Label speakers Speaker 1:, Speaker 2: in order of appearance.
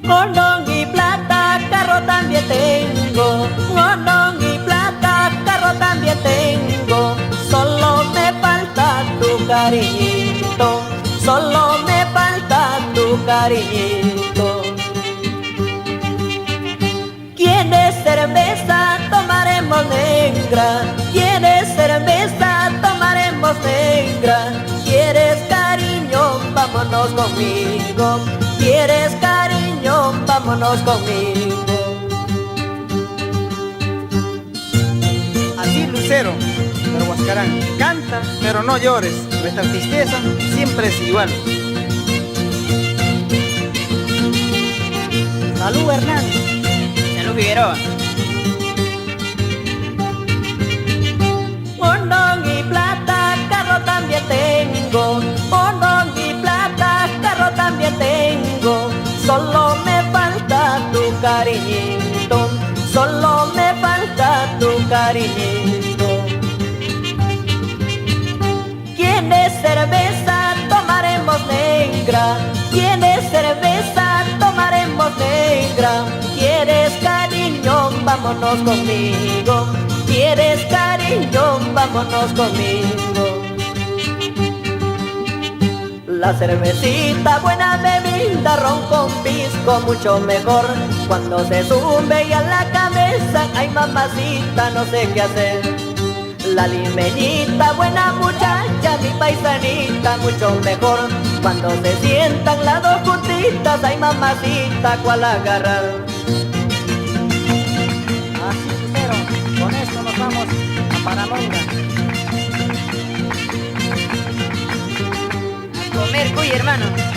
Speaker 1: Gondón y plata, carro también tengo. Gondón y plata, carro también tengo. Solo me falta tu cariñito. Solo me falta tu cariñito. ¿Quieres cerveza? Tomaremos negra. ¿Quieres cerveza? Tomaremos negra. ¿Quieres cariño? Vámonos conmigo. ¿Quieres cariño? Vámonos conmigo.
Speaker 2: Así Lucero, pero Huascarán, canta, pero no llores. Nuestra tristeza siempre es igual.
Speaker 1: Salud, Hernán.
Speaker 3: Salud, Figueroa.
Speaker 1: Gondón y plata, carro también tengo. Gondón y plata, carro también tengo. Solo me falta tu cariñito. Solo me falta tu cariñito. ¿Quieres cerveza? Tomaremos negra. ¿Quieres cerveza? Tomaremos negra. ¿Quieres cariño? Vámonos conmigo. ¿Quieres cariño? Vámonos conmigo. La cervecita, buena bebida, ron con pisco, mucho mejor. Cuando se sube ya la cabeza, ay mamacita, no sé qué hacer. La limeñita, buena muchacha, mi paisanita, mucho mejor. Cuando se sientan las dos juntitas, ay mamacita, ¿cuál agarrar?
Speaker 2: Así Lucero, con esto nos vamos a Paramonga.
Speaker 3: A comer cuy, hermano.